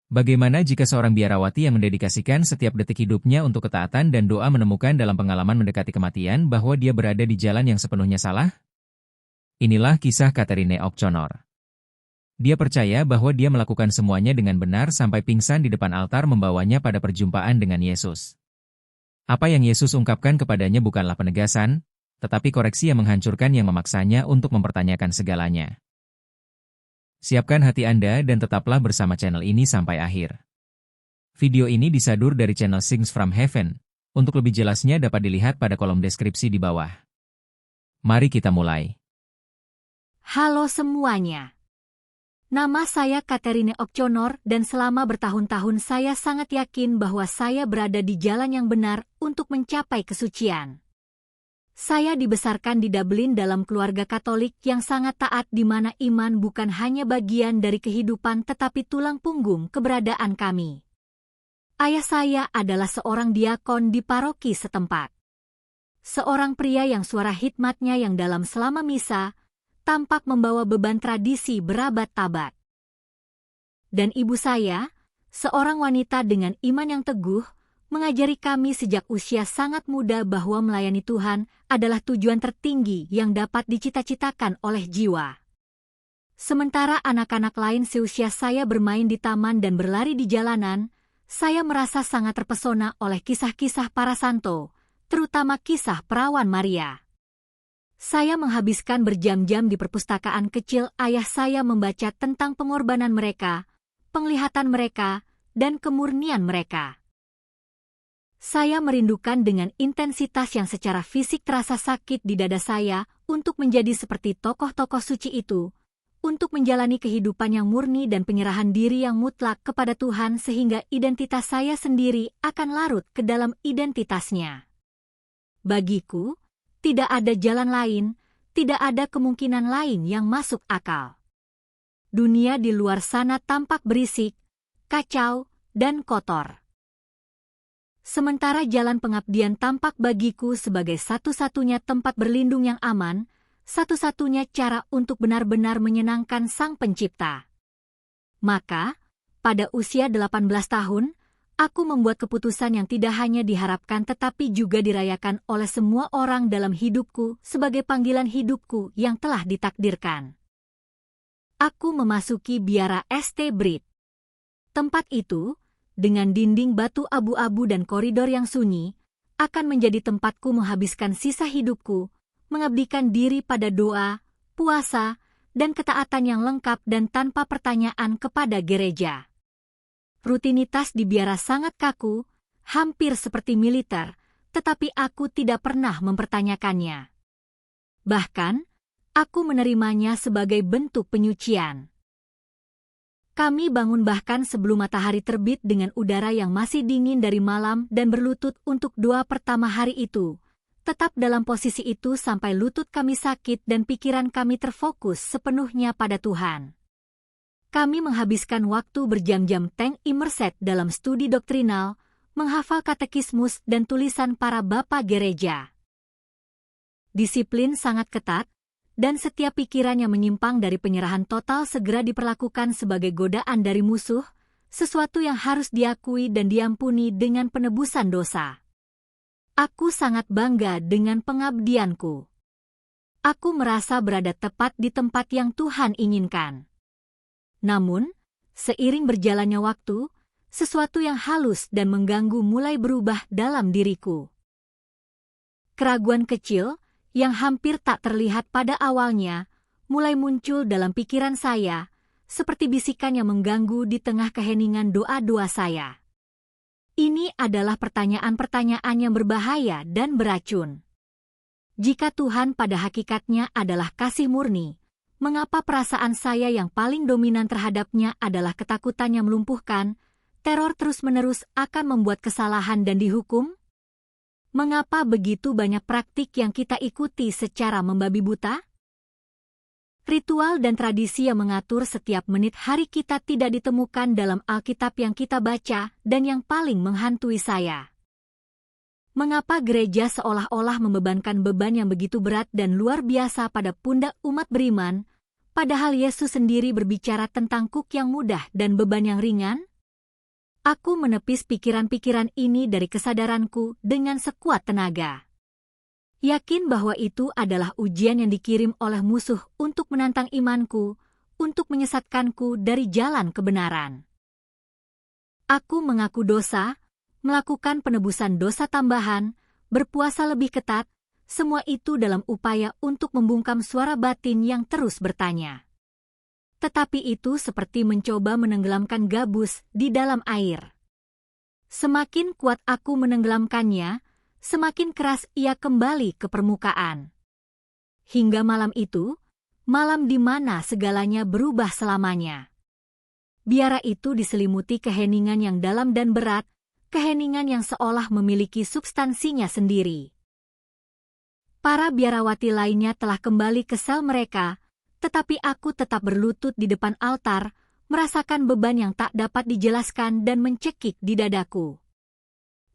Bagaimana jika seorang biarawati yang mendedikasikan setiap detik hidupnya untuk ketaatan dan doa menemukan dalam pengalaman mendekati kematian bahwa dia berada di jalan yang sepenuhnya salah? Inilah kisah Catherine O'Connor. Dia percaya bahwa dia melakukan semuanya dengan benar sampai pingsan di depan altar membawanya pada perjumpaan dengan Yesus. Apa yang Yesus ungkapkan kepadanya bukanlah penegasan, tetapi koreksi yang menghancurkan yang memaksanya untuk mempertanyakan segalanya. Siapkan hati Anda dan tetaplah bersama channel ini sampai akhir. Video ini disadur dari channel Things from Heaven. Untuk lebih jelasnya dapat dilihat pada kolom deskripsi di bawah. Mari kita mulai. Halo semuanya. Nama saya Catherine O'Connor dan selama bertahun-tahun saya sangat yakin bahwa saya berada di jalan yang benar untuk mencapai kesucian. Saya dibesarkan di Dublin dalam keluarga Katolik yang sangat taat di mana iman bukan hanya bagian dari kehidupan tetapi tulang punggung keberadaan kami. Ayah saya adalah seorang diakon di paroki setempat. Seorang pria yang suara hikmatnya yang dalam selama misa tampak membawa beban tradisi berabad-abad. Dan ibu saya, seorang wanita dengan iman yang teguh, mengajari kami sejak usia sangat muda bahwa melayani Tuhan adalah tujuan tertinggi yang dapat dicita-citakan oleh jiwa. Sementara anak-anak lain seusia saya bermain di taman dan berlari di jalanan, saya merasa sangat terpesona oleh kisah-kisah para santo, terutama kisah perawan Maria. Saya menghabiskan berjam-jam di perpustakaan kecil ayah saya membaca tentang pengorbanan mereka, penglihatan mereka, dan kemurnian mereka. Saya merindukan dengan intensitas yang secara fisik terasa sakit di dada saya untuk menjadi seperti tokoh-tokoh suci itu, untuk menjalani kehidupan yang murni dan penyerahan diri yang mutlak kepada Tuhan sehingga identitas saya sendiri akan larut ke dalam identitasnya. Bagiku, tidak ada jalan lain, tidak ada kemungkinan lain yang masuk akal. Dunia di luar sana tampak berisik, kacau, dan kotor. Sementara jalan pengabdian tampak bagiku sebagai satu-satunya tempat berlindung yang aman, satu-satunya cara untuk benar-benar menyenangkan Sang Pencipta. Maka, pada usia 18 tahun, aku membuat keputusan yang tidak hanya diharapkan tetapi juga dirayakan oleh semua orang dalam hidupku sebagai panggilan hidupku yang telah ditakdirkan. Aku memasuki biara St. Brit. Tempat itu, dengan dinding batu abu-abu dan koridor yang sunyi, akan menjadi tempatku menghabiskan sisa hidupku, mengabdikan diri pada doa, puasa, dan ketaatan yang lengkap dan tanpa pertanyaan kepada gereja. Rutinitas di biara sangat kaku, hampir seperti militer, tetapi aku tidak pernah mempertanyakannya. Bahkan, aku menerimanya sebagai bentuk penyucian. Kami bangun bahkan sebelum matahari terbit dengan udara yang masih dingin dari malam dan berlutut untuk doa pertama hari itu. Tetap dalam posisi itu sampai lutut kami sakit dan pikiran kami terfokus sepenuhnya pada Tuhan. Kami menghabiskan waktu berjam-jam tank immerset dalam studi doktrinal, menghafal katekismus dan tulisan para bapa gereja. Disiplin sangat ketat, dan setiap pikiran yang menyimpang dari penyerahan total segera diperlakukan sebagai godaan dari musuh, sesuatu yang harus diakui dan diampuni dengan penebusan dosa. Aku sangat bangga dengan pengabdianku. Aku merasa berada tepat di tempat yang Tuhan inginkan. Namun, seiring berjalannya waktu, sesuatu yang halus dan mengganggu mulai berubah dalam diriku. Keraguan kecil, yang hampir tak terlihat pada awalnya, mulai muncul dalam pikiran saya, seperti bisikan yang mengganggu di tengah keheningan doa-doa saya. Ini adalah pertanyaan-pertanyaan yang berbahaya dan beracun. Jika Tuhan pada hakikatnya adalah kasih murni, mengapa perasaan saya yang paling dominan terhadapnya adalah ketakutan yang melumpuhkan, teror terus-menerus akan membuat kesalahan dan dihukum? Mengapa begitu banyak praktik yang kita ikuti secara membabi buta? Ritual dan tradisi yang mengatur setiap menit hari kita tidak ditemukan dalam Alkitab yang kita baca dan yang paling menghantui saya. Mengapa gereja seolah-olah membebankan beban yang begitu berat dan luar biasa pada pundak umat beriman, padahal Yesus sendiri berbicara tentang kuk yang mudah dan beban yang ringan? Aku menepis pikiran-pikiran ini dari kesadaranku dengan sekuat tenaga. Yakin bahwa itu adalah ujian yang dikirim oleh musuh untuk menantang imanku, untuk menyesatkanku dari jalan kebenaran. Aku mengaku dosa, melakukan penebusan dosa tambahan, berpuasa lebih ketat, semua itu dalam upaya untuk membungkam suara batin yang terus bertanya. Tetapi itu seperti mencoba menenggelamkan gabus di dalam air. Semakin kuat aku menenggelamkannya, semakin keras ia kembali ke permukaan. Hingga malam itu, malam di mana segalanya berubah selamanya. Biara itu diselimuti keheningan yang dalam dan berat, keheningan yang seolah memiliki substansinya sendiri. Para biarawati lainnya telah kembali ke sel mereka, tetapi aku tetap berlutut di depan altar, merasakan beban yang tak dapat dijelaskan dan mencekik di dadaku.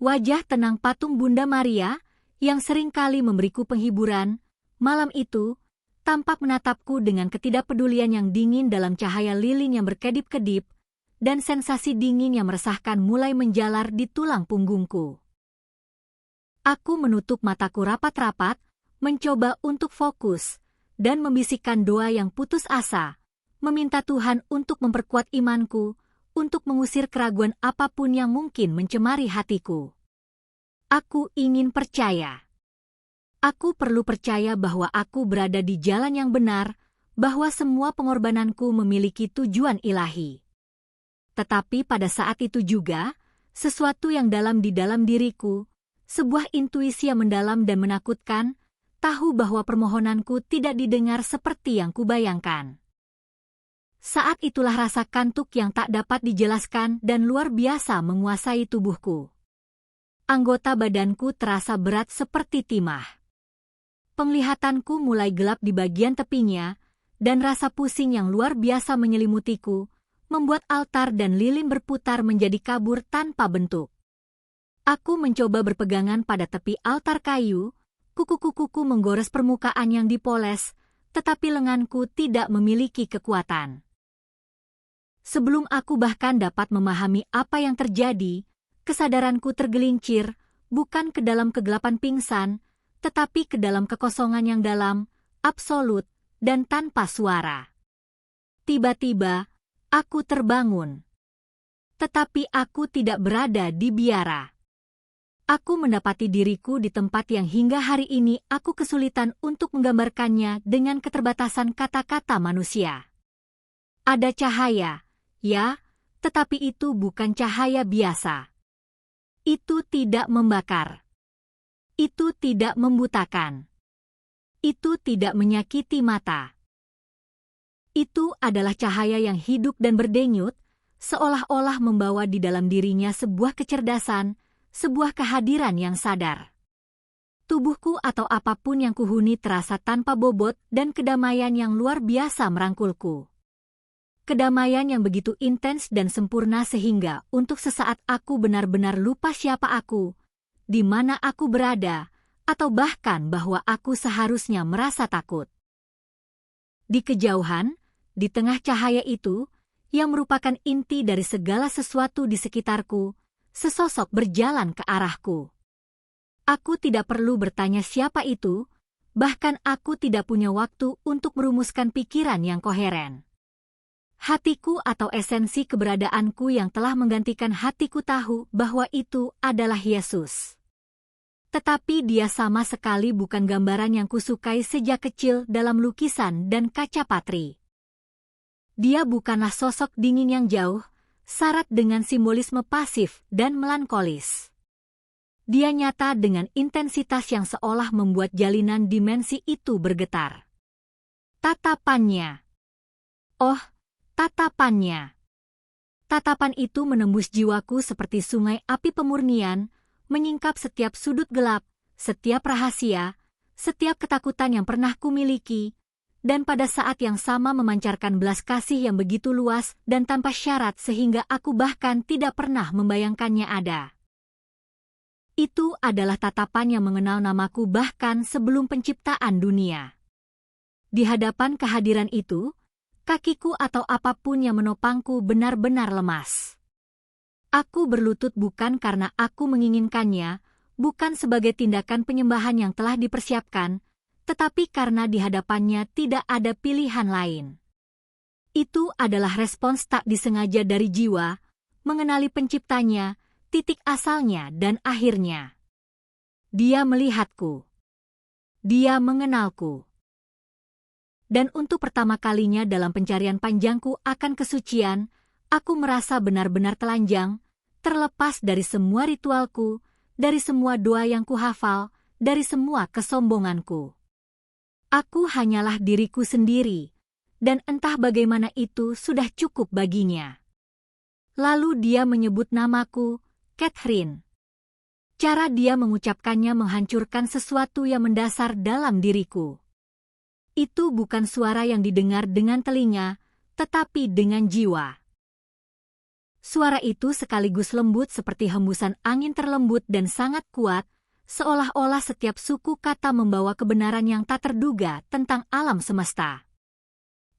Wajah tenang patung Bunda Maria, yang seringkali memberiku penghiburan, malam itu, tampak menatapku dengan ketidakpedulian yang dingin dalam cahaya lilin yang berkedip-kedip, dan sensasi dingin yang meresahkan mulai menjalar di tulang punggungku. Aku menutup mataku rapat-rapat, mencoba untuk fokus, dan membisikkan doa yang putus asa, meminta Tuhan untuk memperkuat imanku, untuk mengusir keraguan apapun yang mungkin mencemari hatiku. Aku ingin percaya. Aku perlu percaya bahwa aku berada di jalan yang benar, bahwa semua pengorbananku memiliki tujuan ilahi. Tetapi pada saat itu juga, sesuatu yang dalam di dalam diriku, sebuah intuisi yang mendalam dan menakutkan, tahu bahwa permohonanku tidak didengar seperti yang kubayangkan. Saat itulah rasa kantuk yang tak dapat dijelaskan dan luar biasa menguasai tubuhku. Anggota badanku terasa berat seperti timah. Penglihatanku mulai gelap di bagian tepinya, dan rasa pusing yang luar biasa menyelimutiku, membuat altar dan lilin berputar menjadi kabur tanpa bentuk. Aku mencoba berpegangan pada tepi altar kayu, kuku-kukuku menggores permukaan yang dipoles, tetapi lenganku tidak memiliki kekuatan. Sebelum aku bahkan dapat memahami apa yang terjadi, kesadaranku tergelincir, bukan ke dalam kegelapan pingsan, tetapi ke dalam kekosongan yang dalam, absolut, dan tanpa suara. Tiba-tiba, aku terbangun. Tetapi aku tidak berada di biara. Aku mendapati diriku di tempat yang hingga hari ini aku kesulitan untuk menggambarkannya dengan keterbatasan kata-kata manusia. Ada cahaya, ya, tetapi itu bukan cahaya biasa. Itu tidak membakar. Itu tidak membutakan. Itu tidak menyakiti mata. Itu adalah cahaya yang hidup dan berdenyut, seolah-olah membawa di dalam dirinya sebuah kecerdasan, sebuah kehadiran yang sadar. Tubuhku atau apapun yang kuhuni terasa tanpa bobot dan kedamaian yang luar biasa merangkulku. Kedamaian yang begitu intens dan sempurna sehingga untuk sesaat aku benar-benar lupa siapa aku, di mana aku berada, atau bahkan bahwa aku seharusnya merasa takut. Di kejauhan, di tengah cahaya itu, yang merupakan inti dari segala sesuatu di sekitarku, sesosok berjalan ke arahku. Aku tidak perlu bertanya siapa itu, bahkan aku tidak punya waktu untuk merumuskan pikiran yang koheren. Hatiku atau esensi keberadaanku yang telah menggantikan hatiku tahu bahwa itu adalah Yesus. Tetapi dia sama sekali bukan gambaran yang kusukai sejak kecil dalam lukisan dan kaca patri. Dia bukanlah sosok dingin yang jauh, syarat dengan simbolisme pasif dan melankolis. Dia nyata dengan intensitas yang seolah membuat jalinan dimensi itu bergetar. Tatapannya. Oh, tatapannya. Tatapan itu menembus jiwaku seperti sungai api pemurnian, menyingkap setiap sudut gelap, setiap rahasia, setiap ketakutan yang pernah kumiliki, dan pada saat yang sama memancarkan belas kasih yang begitu luas dan tanpa syarat sehingga aku bahkan tidak pernah membayangkannya ada. Itu adalah tatapan yang mengenal namaku bahkan sebelum penciptaan dunia. Di hadapan kehadiran itu, kakiku atau apapun yang menopangku benar-benar lemas. Aku berlutut bukan karena aku menginginkannya, bukan sebagai tindakan penyembahan yang telah dipersiapkan, tetapi karena di hadapannya tidak ada pilihan lain. Itu adalah respons tak disengaja dari jiwa, mengenali penciptanya, titik asalnya dan akhirnya. Dia melihatku. Dia mengenalku. Dan untuk pertama kalinya dalam pencarian panjangku akan kesucian, aku merasa benar-benar telanjang, terlepas dari semua ritualku, dari semua doa yang kuhafal, dari semua kesombonganku. Aku hanyalah diriku sendiri, dan entah bagaimana itu sudah cukup baginya. Lalu dia menyebut namaku, Catherine. Cara dia mengucapkannya menghancurkan sesuatu yang mendasar dalam diriku. Itu bukan suara yang didengar dengan telinga, tetapi dengan jiwa. Suara itu sekaligus lembut seperti hembusan angin terlembut dan sangat kuat, seolah-olah setiap suku kata membawa kebenaran yang tak terduga tentang alam semesta.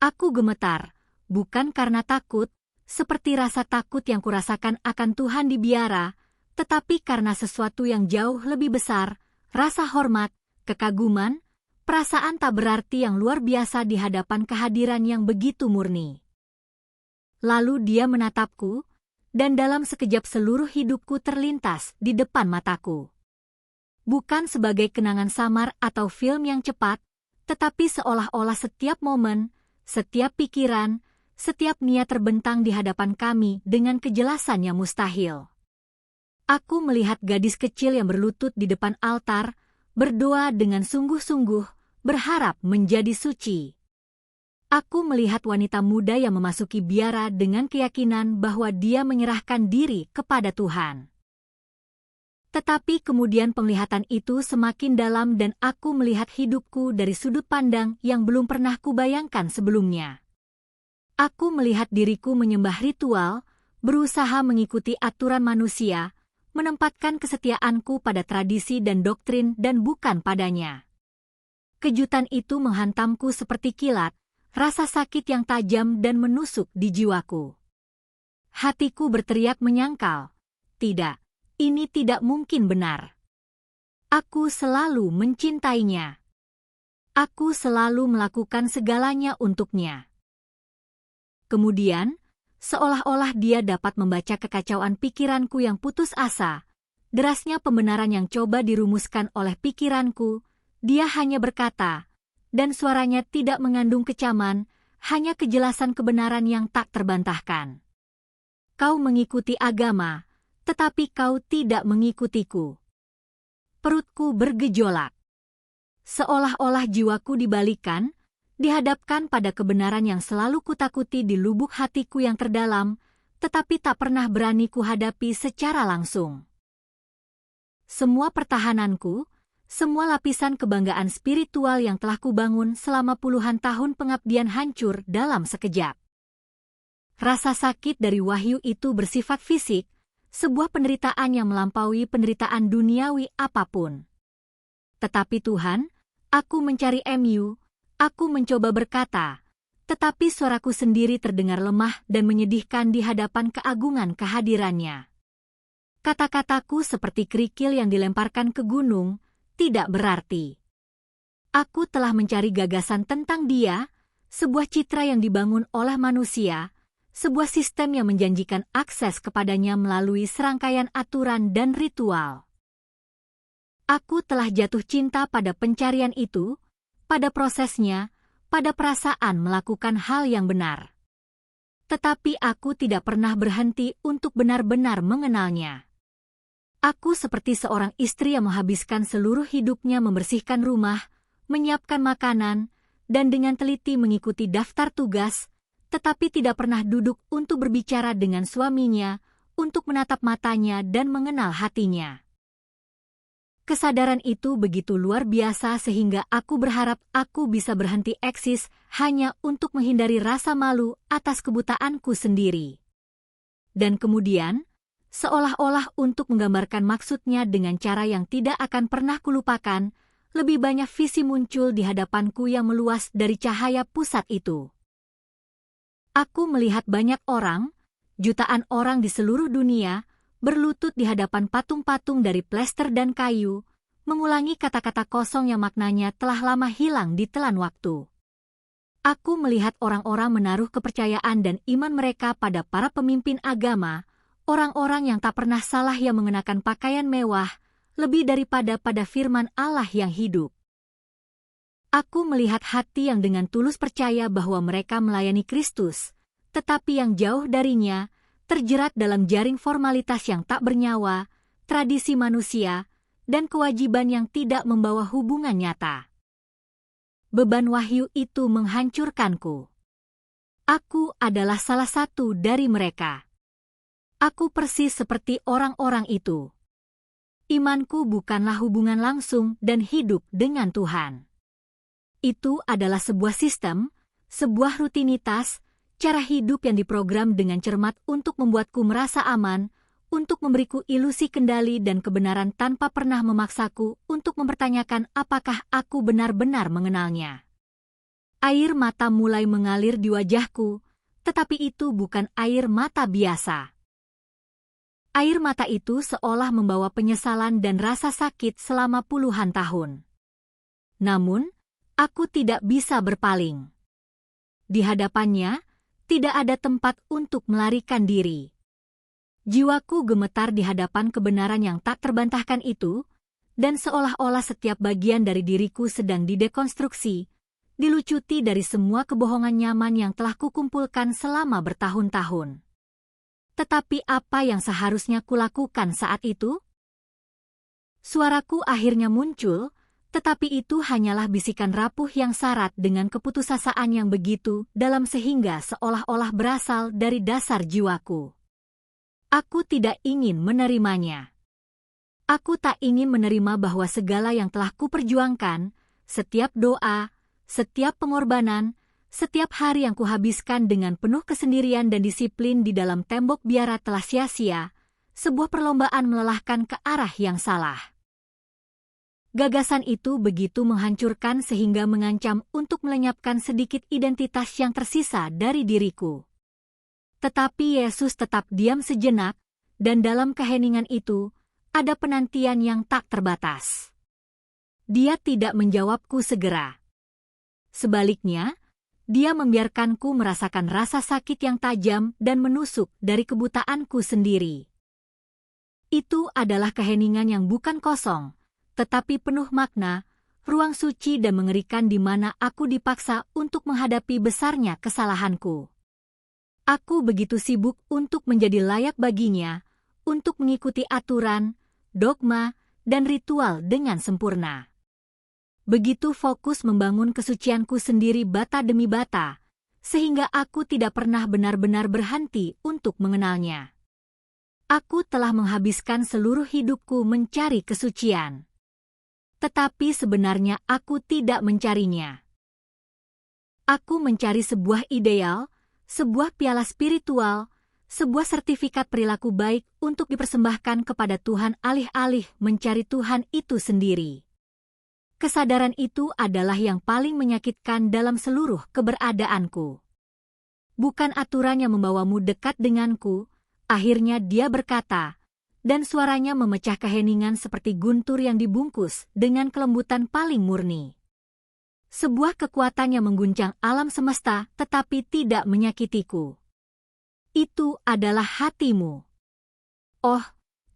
Aku gemetar, bukan karena takut, seperti rasa takut yang kurasakan akan Tuhan di biara, tetapi karena sesuatu yang jauh lebih besar, rasa hormat, kekaguman, perasaan tak berarti yang luar biasa di hadapan kehadiran yang begitu murni. Lalu dia menatapku, dan dalam sekejap seluruh hidupku terlintas di depan mataku. Bukan sebagai kenangan samar atau film yang cepat, tetapi seolah-olah setiap momen, setiap pikiran, setiap niat terbentang di hadapan kami dengan kejelasan yang mustahil. Aku melihat gadis kecil yang berlutut di depan altar, berdoa dengan sungguh-sungguh, berharap menjadi suci. Aku melihat wanita muda yang memasuki biara dengan keyakinan bahwa dia menyerahkan diri kepada Tuhan. Tetapi kemudian penglihatan itu semakin dalam dan aku melihat hidupku dari sudut pandang yang belum pernah kubayangkan sebelumnya. Aku melihat diriku menyembah ritual, berusaha mengikuti aturan manusia, menempatkan kesetiaanku pada tradisi dan doktrin dan bukan padanya. Kejutan itu menghantamku seperti kilat, rasa sakit yang tajam dan menusuk di jiwaku. Hatiku berteriak menyangkal, tidak, ini tidak mungkin benar. Aku selalu mencintainya. Aku selalu melakukan segalanya untuknya. Kemudian, seolah-olah dia dapat membaca kekacauan pikiranku yang putus asa, derasnya pembenaran yang coba dirumuskan oleh pikiranku, dia hanya berkata, dan suaranya tidak mengandung kecaman, hanya kejelasan kebenaran yang tak terbantahkan. Kau mengikuti agama, tetapi kau tidak mengikutiku. Perutku bergejolak. Seolah-olah jiwaku dibalikan, dihadapkan pada kebenaran yang selalu kutakuti di lubuk hatiku yang terdalam, tetapi tak pernah berani kuhadapi secara langsung. Semua pertahananku, semua lapisan kebanggaan spiritual yang telah kubangun selama puluhan tahun pengabdian hancur dalam sekejap. Rasa sakit dari wahyu itu bersifat fisik, sebuah penderitaan yang melampaui penderitaan duniawi apapun. Tetapi Tuhan, aku mencari aku mencoba berkata, tetapi suaraku sendiri terdengar lemah dan menyedihkan di hadapan keagungan kehadirannya. Kata-kataku seperti kerikil yang dilemparkan ke gunung, tidak berarti. Aku telah mencari gagasan tentang dia, sebuah citra yang dibangun oleh manusia, sebuah sistem yang menjanjikan akses kepadanya melalui serangkaian aturan dan ritual. Aku telah jatuh cinta pada pencarian itu, pada prosesnya, pada perasaan melakukan hal yang benar. Tetapi aku tidak pernah berhenti untuk benar-benar mengenalnya. Aku seperti seorang istri yang menghabiskan seluruh hidupnya membersihkan rumah, menyiapkan makanan, dan dengan teliti mengikuti daftar tugas, tetapi tidak pernah duduk untuk berbicara dengan suaminya, untuk menatap matanya dan mengenal hatinya. Kesadaran itu begitu luar biasa sehingga aku berharap aku bisa berhenti eksis hanya untuk menghindari rasa malu atas kebutaanku sendiri. Dan kemudian, seolah-olah untuk menggambarkan maksudnya dengan cara yang tidak akan pernah kulupakan, lebih banyak visi muncul di hadapanku yang meluas dari cahaya pusat itu. Aku melihat banyak orang, Jutaan orang di seluruh dunia berlutut di hadapan patung-patung dari plester dan kayu, mengulangi kata-kata kosong yang maknanya telah lama hilang di telan waktu. Aku melihat orang-orang menaruh kepercayaan dan iman mereka pada para pemimpin agama, orang-orang yang tak pernah salah yang mengenakan pakaian mewah, lebih daripada pada firman Allah yang hidup. Aku melihat hati yang dengan tulus percaya bahwa mereka melayani Kristus, tetapi yang jauh darinya, terjerat dalam jaring formalitas yang tak bernyawa, tradisi manusia, dan kewajiban yang tidak membawa hubungan nyata. Beban wahyu itu menghancurkanku. Aku adalah salah satu dari mereka. Aku persis seperti orang-orang itu. Imanku bukanlah hubungan langsung dan hidup dengan Tuhan. Itu adalah sebuah sistem, sebuah rutinitas, cara hidup yang diprogram dengan cermat untuk membuatku merasa aman, untuk memberiku ilusi kendali dan kebenaran tanpa pernah memaksaku untuk mempertanyakan apakah aku benar-benar mengenalnya. Air mata mulai mengalir di wajahku, tetapi itu bukan air mata biasa. Air mata itu seolah membawa penyesalan dan rasa sakit selama puluhan tahun. Namun, aku tidak bisa berpaling. Di hadapannya, tidak ada tempat untuk melarikan diri. Jiwaku gemetar di hadapan kebenaran yang tak terbantahkan itu, dan seolah-olah setiap bagian dari diriku sedang didekonstruksi, dilucuti dari semua kebohongan nyaman yang telah kukumpulkan selama bertahun-tahun. Tetapi apa yang seharusnya kulakukan saat itu? Suaraku akhirnya muncul, tetapi itu hanyalah bisikan rapuh yang syarat dengan keputusasaan yang begitu dalam sehingga seolah-olah berasal dari dasar jiwaku. Aku tidak ingin menerimanya. Aku tak ingin menerima bahwa segala yang telah kuperjuangkan, setiap doa, setiap pengorbanan, setiap hari yang kuhabiskan dengan penuh kesendirian dan disiplin di dalam tembok biara telah sia-sia, sebuah perlombaan melelahkan ke arah yang salah. Gagasan itu begitu menghancurkan sehingga mengancam untuk melenyapkan sedikit identitas yang tersisa dari diriku. Tetapi Yesus tetap diam sejenak, dan dalam keheningan itu, ada penantian yang tak terbatas. Dia tidak menjawabku segera. Sebaliknya, dia membiarkanku merasakan rasa sakit yang tajam dan menusuk dari kebutaanku sendiri. Itu adalah keheningan yang bukan kosong, tetapi penuh makna, ruang suci dan mengerikan di mana aku dipaksa untuk menghadapi besarnya kesalahanku. Aku begitu sibuk untuk menjadi layak baginya, untuk mengikuti aturan, dogma, dan ritual dengan sempurna. Begitu fokus membangun kesucianku sendiri bata demi bata, sehingga aku tidak pernah benar-benar berhenti untuk mengenalnya. Aku telah menghabiskan seluruh hidupku mencari kesucian. Tetapi sebenarnya aku tidak mencarinya. Aku mencari sebuah ideal, sebuah piala spiritual, sebuah sertifikat perilaku baik untuk dipersembahkan kepada Tuhan alih-alih mencari Tuhan itu sendiri. Kesadaran itu adalah yang paling menyakitkan dalam seluruh keberadaanku. Bukan aturan yang membawamu dekat denganku, akhirnya dia berkata, dan suaranya memecah keheningan seperti guntur yang dibungkus dengan kelembutan paling murni. Sebuah kekuatan yang mengguncang alam semesta tetapi tidak menyakitiku. Itu adalah hatimu. Oh,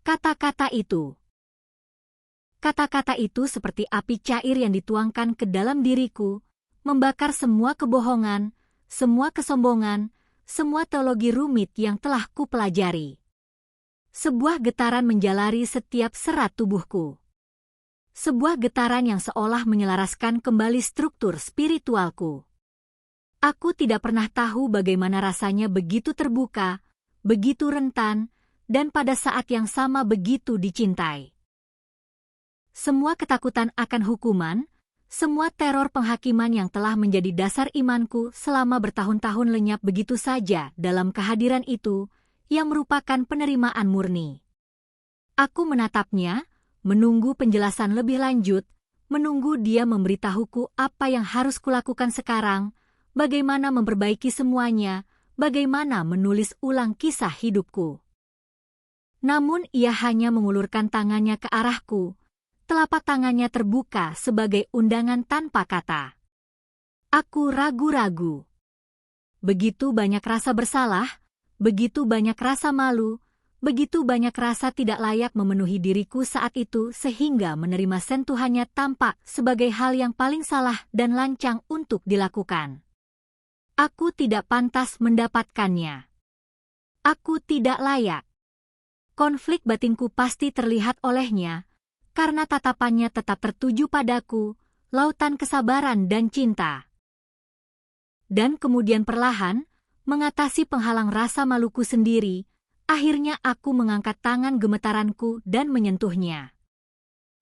kata-kata itu. Kata-kata itu seperti api cair yang dituangkan ke dalam diriku, membakar semua kebohongan, semua kesombongan, semua teologi rumit yang telah kupelajari. Sebuah getaran menjalari setiap serat tubuhku. Sebuah getaran yang seolah menyelaraskan kembali struktur spiritualku. Aku tidak pernah tahu bagaimana rasanya begitu terbuka, begitu rentan, dan pada saat yang sama begitu dicintai. Semua ketakutan akan hukuman, semua teror penghakiman yang telah menjadi dasar imanku selama bertahun-tahun lenyap begitu saja dalam kehadiran itu, yang merupakan penerimaan murni. Aku menatapnya, menunggu penjelasan lebih lanjut, menunggu dia memberitahuku apa yang harus kulakukan sekarang, bagaimana memperbaiki semuanya, bagaimana menulis ulang kisah hidupku. Namun ia hanya mengulurkan tangannya ke arahku. Telapak tangannya terbuka sebagai undangan tanpa kata. Aku ragu-ragu. Begitu banyak rasa bersalah, begitu banyak rasa malu, begitu banyak rasa tidak layak memenuhi diriku saat itu sehingga menerima sentuhannya tampak sebagai hal yang paling salah dan lancang untuk dilakukan. Aku tidak pantas mendapatkannya. Aku tidak layak. Konflik batinku pasti terlihat olehnya, karena tatapannya tetap tertuju padaku, lautan kesabaran dan cinta. Dan kemudian perlahan, mengatasi penghalang rasa maluku sendiri, akhirnya aku mengangkat tangan gemetaranku dan menyentuhnya.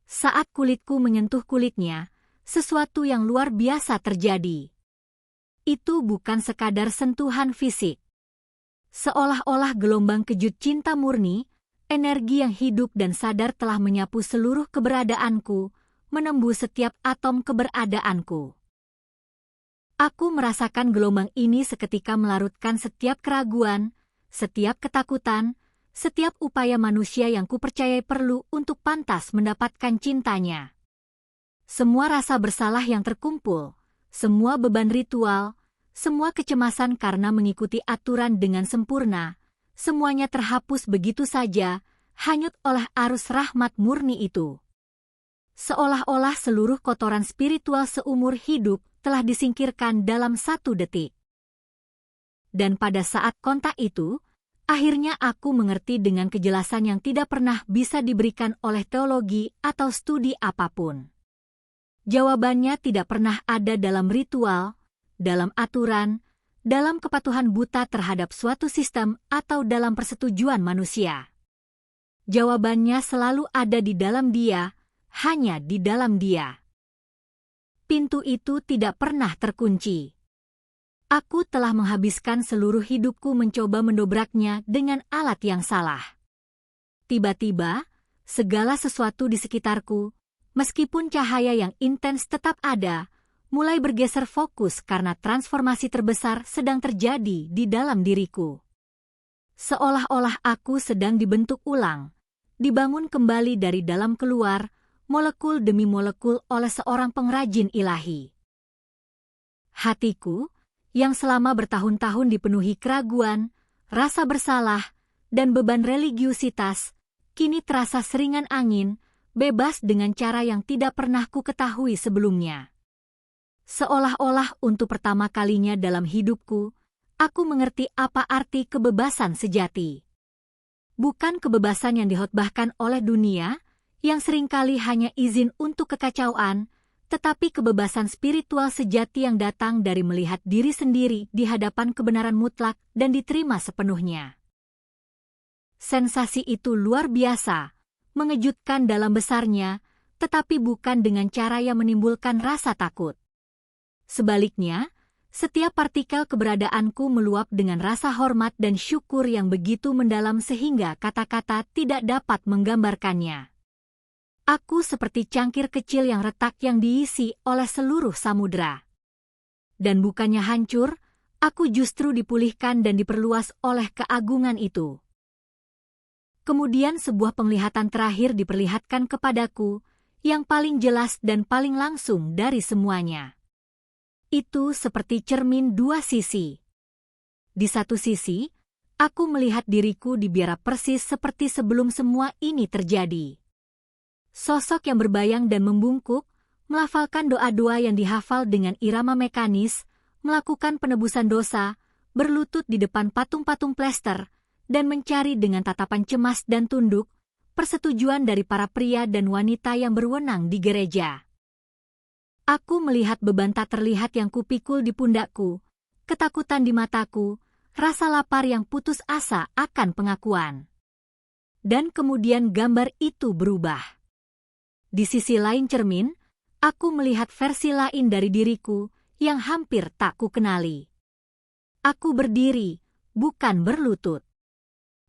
Saat kulitku menyentuh kulitnya, sesuatu yang luar biasa terjadi. Itu bukan sekadar sentuhan fisik. Seolah-olah gelombang kejut cinta murni, energi yang hidup dan sadar telah menyapu seluruh keberadaanku, menembus setiap atom keberadaanku. Aku merasakan gelombang ini seketika melarutkan setiap keraguan, setiap ketakutan, setiap upaya manusia yang kupercayai perlu untuk pantas mendapatkan cintanya. Semua rasa bersalah yang terkumpul, semua beban ritual, semua kecemasan karena mengikuti aturan dengan sempurna, semuanya terhapus begitu saja, hanyut oleh arus rahmat murni itu. Seolah-olah seluruh kotoran spiritual seumur hidup telah disingkirkan dalam 1 detik. Dan pada saat kontak itu, akhirnya aku mengerti dengan kejelasan yang tidak pernah bisa diberikan oleh teologi atau studi apapun. Jawabannya tidak pernah ada dalam ritual, dalam aturan, dalam kepatuhan buta terhadap suatu sistem atau dalam persetujuan manusia. Jawabannya selalu ada di dalam Dia, hanya di dalam Dia. Pintu itu tidak pernah terkunci. Aku telah menghabiskan seluruh hidupku mencoba mendobraknya dengan alat yang salah. Tiba-tiba, segala sesuatu di sekitarku, meskipun cahaya yang intens tetap ada, mulai bergeser fokus karena transformasi terbesar sedang terjadi di dalam diriku. Seolah-olah aku sedang dibentuk ulang, dibangun kembali dari dalam keluar, molekul demi molekul oleh seorang pengrajin ilahi. Hatiku, yang selama bertahun-tahun dipenuhi keraguan, rasa bersalah, dan beban religiusitas, kini terasa seringan angin, bebas dengan cara yang tidak pernah ku ketahui sebelumnya. Seolah-olah untuk pertama kalinya dalam hidupku, aku mengerti apa arti kebebasan sejati. Bukan kebebasan yang dihotbahkan oleh dunia, yang seringkali hanya izin untuk kekacauan, tetapi kebebasan spiritual sejati yang datang dari melihat diri sendiri di hadapan kebenaran mutlak dan diterima sepenuhnya. Sensasi itu luar biasa, mengejutkan dalam besarnya, tetapi bukan dengan cara yang menimbulkan rasa takut. Sebaliknya, setiap partikel keberadaanku meluap dengan rasa hormat dan syukur yang begitu mendalam sehingga kata-kata tidak dapat menggambarkannya. Aku seperti cangkir kecil yang retak yang diisi oleh seluruh samudera. Dan bukannya hancur, aku justru dipulihkan dan diperluas oleh keagungan itu. Kemudian sebuah penglihatan terakhir diperlihatkan kepadaku, yang paling jelas dan paling langsung dari semuanya. Itu seperti cermin 2 sisi. Di satu sisi, aku melihat diriku dibiarah persis seperti sebelum semua ini terjadi. Sosok yang berbayang dan membungkuk, melafalkan doa-doa yang dihafal dengan irama mekanis, melakukan penebusan dosa, berlutut di depan patung-patung plester, dan mencari dengan tatapan cemas dan tunduk, persetujuan dari para pria dan wanita yang berwenang di gereja. Aku melihat beban tak terlihat yang kupikul di pundakku, ketakutan di mataku, rasa lapar yang putus asa akan pengakuan. Dan kemudian gambar itu berubah. Di sisi lain cermin, aku melihat versi lain dari diriku yang hampir tak kukenali. Aku berdiri, bukan berlutut.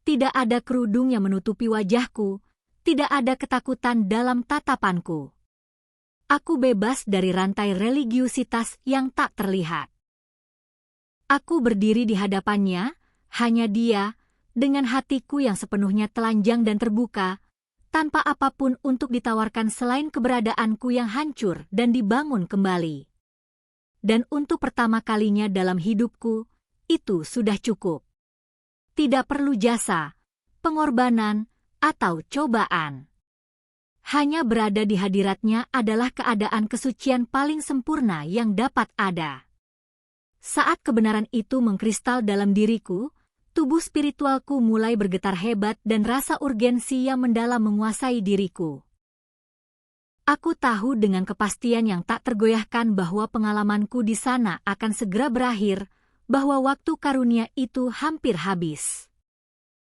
Tidak ada kerudung yang menutupi wajahku, tidak ada ketakutan dalam tatapanku. Aku bebas dari rantai religiusitas yang tak terlihat. Aku berdiri di hadapannya, hanya dia, dengan hatiku yang sepenuhnya telanjang dan terbuka, tanpa apapun untuk ditawarkan selain keberadaanku yang hancur dan dibangun kembali. Dan untuk pertama kalinya dalam hidupku, itu sudah cukup. Tidak perlu jasa, pengorbanan, atau cobaan. Hanya berada di hadiratnya adalah keadaan kesucian paling sempurna yang dapat ada. Saat kebenaran itu mengkristal dalam diriku, tubuh spiritualku mulai bergetar hebat dan rasa urgensi yang mendalam menguasai diriku. Aku tahu dengan kepastian yang tak tergoyahkan bahwa pengalamanku di sana akan segera berakhir, bahwa waktu karunia itu hampir habis.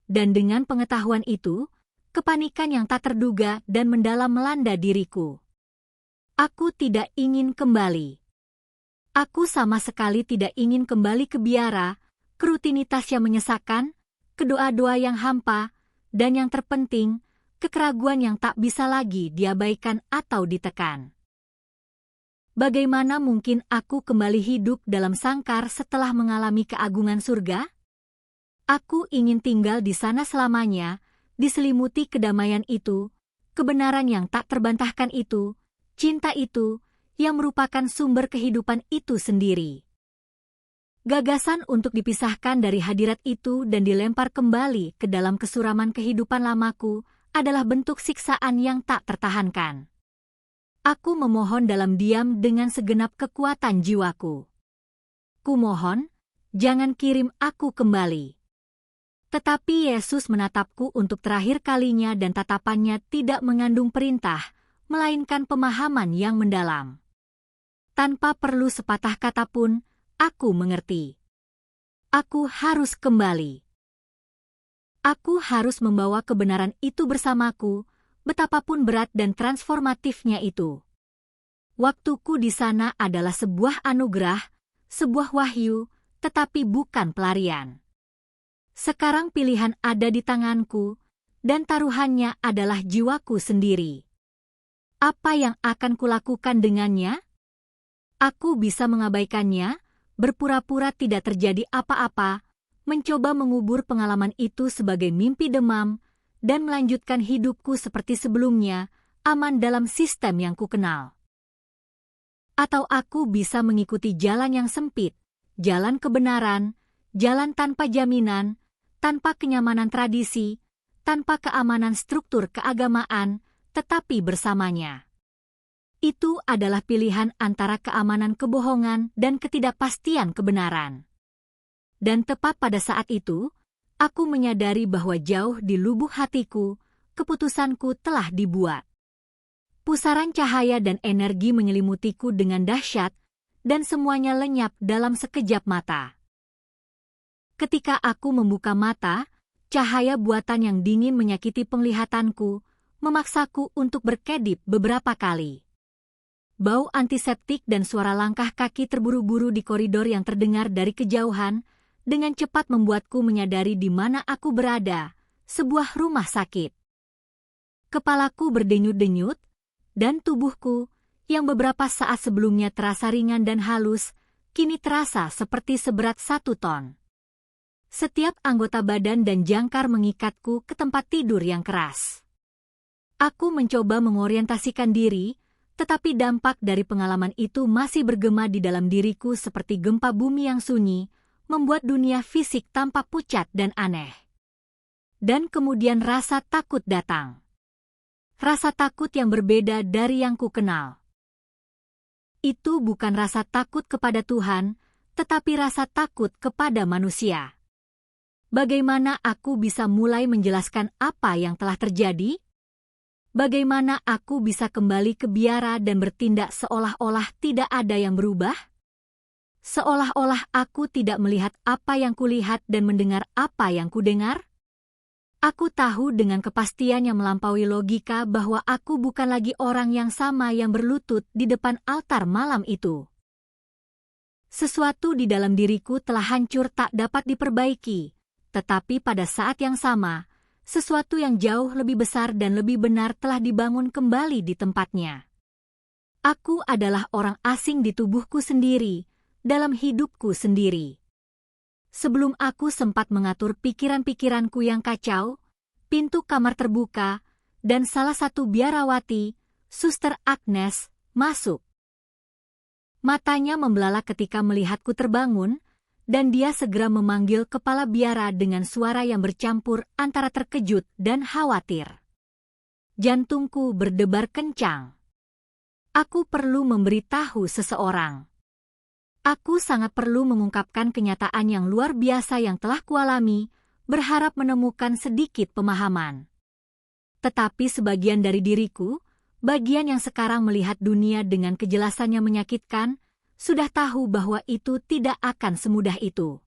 Dan dengan pengetahuan itu, kepanikan yang tak terduga dan mendalam melanda diriku. Aku tidak ingin kembali. Aku sama sekali tidak ingin kembali ke biara, ke rutinitas yang menyesakan, ke doa-doa yang hampa, dan yang terpenting, ke keraguan yang tak bisa lagi diabaikan atau ditekan. Bagaimana mungkin aku kembali hidup dalam sangkar setelah mengalami keagungan surga? Aku ingin tinggal di sana selamanya, diselimuti kedamaian itu, kebenaran yang tak terbantahkan itu, cinta itu, yang merupakan sumber kehidupan itu sendiri. Gagasan untuk dipisahkan dari hadirat itu dan dilempar kembali ke dalam kesuraman kehidupan lamaku adalah bentuk siksaan yang tak tertahankan. Aku memohon dalam diam dengan segenap kekuatan jiwaku. Kumohon, jangan kirim aku kembali. Tetapi Yesus menatapku untuk terakhir kalinya dan tatapannya tidak mengandung perintah, melainkan pemahaman yang mendalam. Tanpa perlu sepatah kata pun, aku mengerti. Aku harus kembali. Aku harus membawa kebenaran itu bersamaku, betapapun berat dan transformatifnya itu. Waktuku di sana adalah sebuah anugerah, sebuah wahyu, tetapi bukan pelarian. Sekarang pilihan ada di tanganku, dan taruhannya adalah jiwaku sendiri. Apa yang akan kulakukan dengannya? Aku bisa mengabaikannya, berpura-pura tidak terjadi apa-apa, mencoba mengubur pengalaman itu sebagai mimpi demam, dan melanjutkan hidupku seperti sebelumnya, aman dalam sistem yang kukenal. Atau aku bisa mengikuti jalan yang sempit, jalan kebenaran, jalan tanpa jaminan, tanpa kenyamanan tradisi, tanpa keamanan struktur keagamaan, tetapi bersamanya. Itu adalah pilihan antara keamanan kebohongan dan ketidakpastian kebenaran. Dan tepat pada saat itu, aku menyadari bahwa jauh di lubuk hatiku, keputusanku telah dibuat. Pusaran cahaya dan energi menyelimutiku dengan dahsyat, dan semuanya lenyap dalam sekejap mata. Ketika aku membuka mata, cahaya buatan yang dingin menyakiti penglihatanku, memaksaku untuk berkedip beberapa kali. Bau antiseptik dan suara langkah kaki terburu-buru di koridor yang terdengar dari kejauhan, dengan cepat membuatku menyadari di mana aku berada, sebuah rumah sakit. Kepalaku berdenyut-denyut, dan tubuhku, yang beberapa saat sebelumnya terasa ringan dan halus, kini terasa seperti seberat 1 ton. Setiap anggota badan dan jangkar mengikatku ke tempat tidur yang keras. Aku mencoba mengorientasikan diri, tetapi dampak dari pengalaman itu masih bergema di dalam diriku seperti gempa bumi yang sunyi, membuat dunia fisik tampak pucat dan aneh. Dan kemudian rasa takut datang. Rasa takut yang berbeda dari yang kukenal. Itu bukan rasa takut kepada Tuhan, tetapi rasa takut kepada manusia. Bagaimana aku bisa mulai menjelaskan apa yang telah terjadi? Bagaimana aku bisa kembali ke biara dan bertindak seolah-olah tidak ada yang berubah? Seolah-olah aku tidak melihat apa yang kulihat dan mendengar apa yang kudengar? Aku tahu dengan kepastian yang melampaui logika bahwa aku bukan lagi orang yang sama yang berlutut di depan altar malam itu. Sesuatu di dalam diriku telah hancur tak dapat diperbaiki, tetapi pada saat yang sama, sesuatu yang jauh lebih besar dan lebih benar telah dibangun kembali di tempatnya. Aku adalah orang asing di tubuhku sendiri, dalam hidupku sendiri. Sebelum aku sempat mengatur pikiran-pikiranku yang kacau, pintu kamar terbuka, dan salah satu biarawati, Suster Agnes, masuk. Matanya membelalak ketika melihatku terbangun, dan dia segera memanggil kepala biara dengan suara yang bercampur antara terkejut dan khawatir. Jantungku berdebar kencang. Aku perlu memberitahu seseorang. Aku sangat perlu mengungkapkan kenyataan yang luar biasa yang telah kualami, berharap menemukan sedikit pemahaman. Tetapi sebagian dari diriku, bagian yang sekarang melihat dunia dengan kejelasannya menyakitkan, sudah tahu bahwa itu tidak akan semudah itu.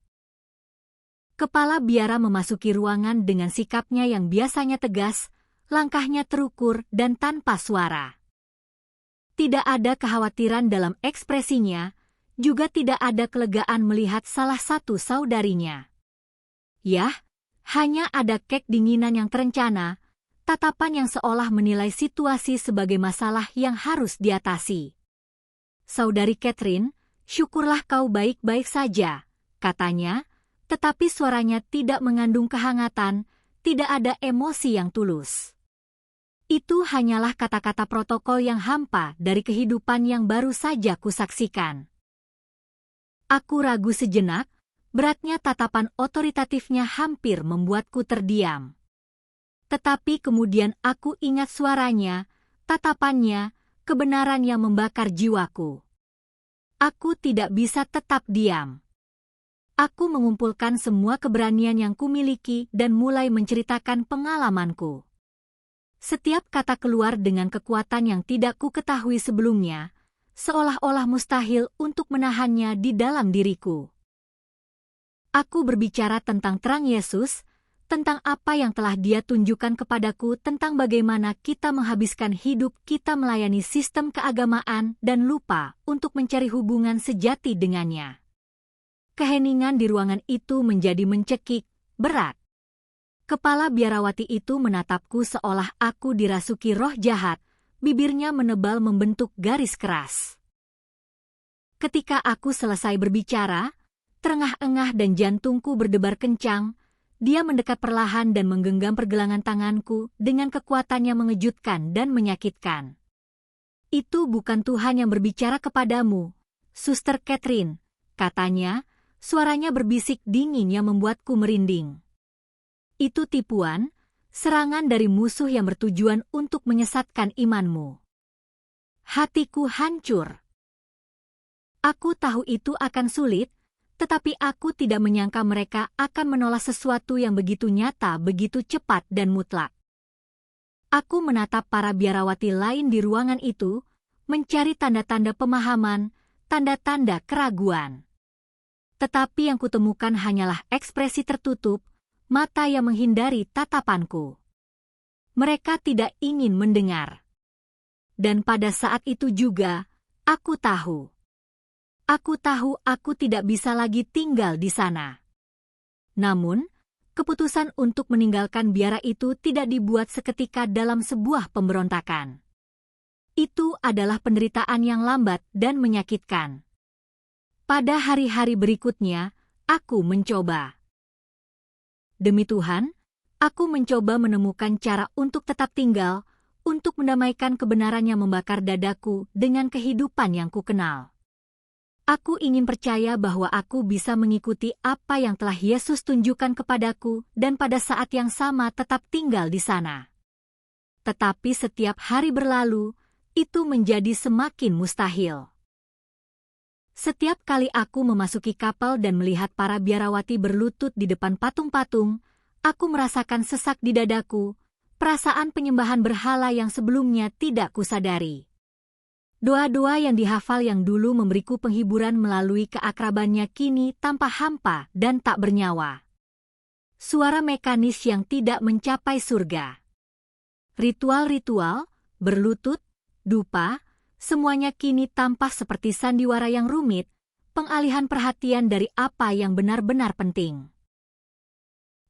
Kepala biara memasuki ruangan dengan sikapnya yang biasanya tegas, langkahnya terukur dan tanpa suara. Tidak ada kekhawatiran dalam ekspresinya, juga tidak ada kelegaan melihat salah satu saudarinya. Yah, hanya ada keinginan yang terencana, tatapan yang seolah menilai situasi sebagai masalah yang harus diatasi. Saudari Catherine, syukurlah kau baik-baik saja, katanya, tetapi suaranya tidak mengandung kehangatan, tidak ada emosi yang tulus. Itu hanyalah kata-kata protokol yang hampa dari kehidupan yang baru saja kusaksikan. Aku ragu sejenak, beratnya tatapan otoritatifnya hampir membuatku terdiam. Tetapi kemudian aku ingat suaranya, tatapannya, kebenaran yang membakar jiwaku. Aku tidak bisa tetap diam. Aku mengumpulkan semua keberanian yang kumiliki dan mulai menceritakan pengalamanku. Setiap kata keluar dengan kekuatan yang tidak ku ketahui sebelumnya, seolah-olah mustahil untuk menahannya di dalam diriku. Aku berbicara tentang terang Yesus, tentang apa yang telah Dia tunjukkan kepadaku, tentang bagaimana kita menghabiskan hidup kita melayani sistem keagamaan dan lupa untuk mencari hubungan sejati dengannya. Keheningan di ruangan itu menjadi mencekik, berat. Kepala biarawati itu menatapku seolah aku dirasuki roh jahat, bibirnya menebal membentuk garis keras. Ketika aku selesai berbicara, terengah-engah dan jantungku berdebar kencang, dia mendekat perlahan dan menggenggam pergelangan tanganku dengan kekuatan yang mengejutkan dan menyakitkan. Itu bukan Tuhan yang berbicara kepadamu, Suster Catherine, katanya, suaranya berbisik dingin yang membuatku merinding. Itu tipuan, serangan dari musuh yang bertujuan untuk menyesatkan imanmu. Hatiku hancur. Aku tahu itu akan sulit, tetapi aku tidak menyangka mereka akan menolak sesuatu yang begitu nyata, begitu cepat dan mutlak. Aku menatap para biarawati lain di ruangan itu, mencari tanda-tanda pemahaman, tanda-tanda keraguan. Tetapi yang kutemukan hanyalah ekspresi tertutup, mata yang menghindari tatapanku. Mereka tidak ingin mendengar. Dan pada saat itu juga, aku tahu. Aku tahu aku tidak bisa lagi tinggal di sana. Namun, keputusan untuk meninggalkan biara itu tidak dibuat seketika dalam sebuah pemberontakan. Itu adalah penderitaan yang lambat dan menyakitkan. Pada hari-hari berikutnya, aku mencoba. Demi Tuhan, aku mencoba menemukan cara untuk tetap tinggal, untuk mendamaikan kebenaran yang membakar dadaku dengan kehidupan yang kukenal. Aku ingin percaya bahwa aku bisa mengikuti apa yang telah Yesus tunjukkan kepadaku dan pada saat yang sama tetap tinggal di sana. Tetapi setiap hari berlalu, itu menjadi semakin mustahil. Setiap kali aku memasuki kapal dan melihat para biarawati berlutut di depan patung-patung, aku merasakan sesak di dadaku, perasaan penyembahan berhala yang sebelumnya tidak kusadari. Doa-doa yang dihafal yang dulu memberiku penghiburan melalui keakrabannya kini tampak hampa dan tak bernyawa. Suara mekanis yang tidak mencapai surga. Ritual-ritual, berlutut, dupa, semuanya kini tampak seperti sandiwara yang rumit, pengalihan perhatian dari apa yang benar-benar penting.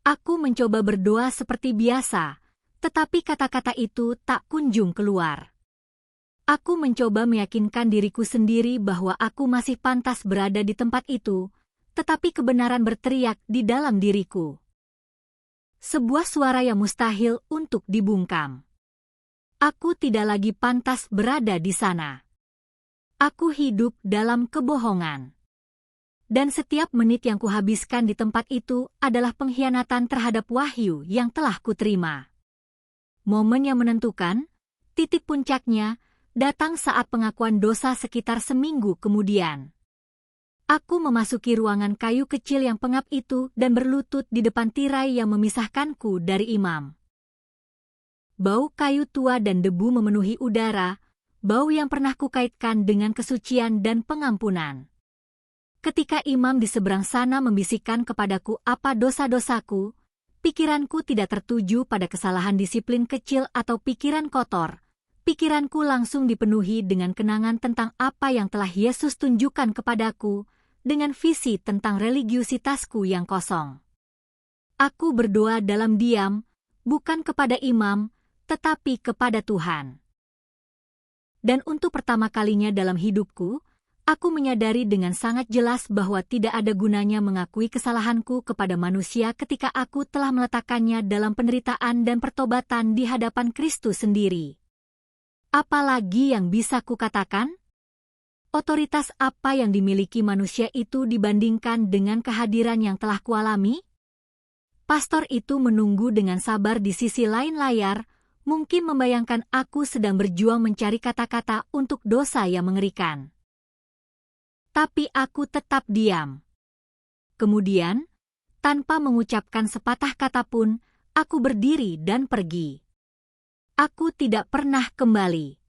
Aku mencoba berdoa seperti biasa, tetapi kata-kata itu tak kunjung keluar. Aku mencoba meyakinkan diriku sendiri bahwa aku masih pantas berada di tempat itu, tetapi kebenaran berteriak di dalam diriku. Sebuah suara yang mustahil untuk dibungkam. Aku tidak lagi pantas berada di sana. Aku hidup dalam kebohongan. Dan setiap menit yang kuhabiskan di tempat itu adalah pengkhianatan terhadap wahyu yang telah kuterima. Momen yang menentukan, titik puncaknya, datang saat pengakuan dosa sekitar seminggu kemudian. Aku memasuki ruangan kayu kecil yang pengap itu dan berlutut di depan tirai yang memisahkanku dari imam. Bau kayu tua dan debu memenuhi udara, bau yang pernah kukaitkan dengan kesucian dan pengampunan. Ketika imam di seberang sana membisikkan kepadaku apa dosa-dosaku, pikiranku tidak tertuju pada kesalahan disiplin kecil atau pikiran kotor. Pikiranku langsung dipenuhi dengan kenangan tentang apa yang telah Yesus tunjukkan kepadaku, dengan visi tentang religiusitasku yang kosong. Aku berdoa dalam diam, bukan kepada imam, tetapi kepada Tuhan. Dan untuk pertama kalinya dalam hidupku, aku menyadari dengan sangat jelas bahwa tidak ada gunanya mengakui kesalahanku kepada manusia ketika aku telah meletakkannya dalam penderitaan dan pertobatan di hadapan Kristus sendiri. Apalagi yang bisa kukatakan? Otoritas apa yang dimiliki manusia itu dibandingkan dengan kehadiran yang telah kualami? Pastor itu menunggu dengan sabar di sisi lain layar, mungkin membayangkan aku sedang berjuang mencari kata-kata untuk dosa yang mengerikan. Tapi aku tetap diam. Kemudian, tanpa mengucapkan sepatah kata pun, aku berdiri dan pergi. Aku tidak pernah kembali.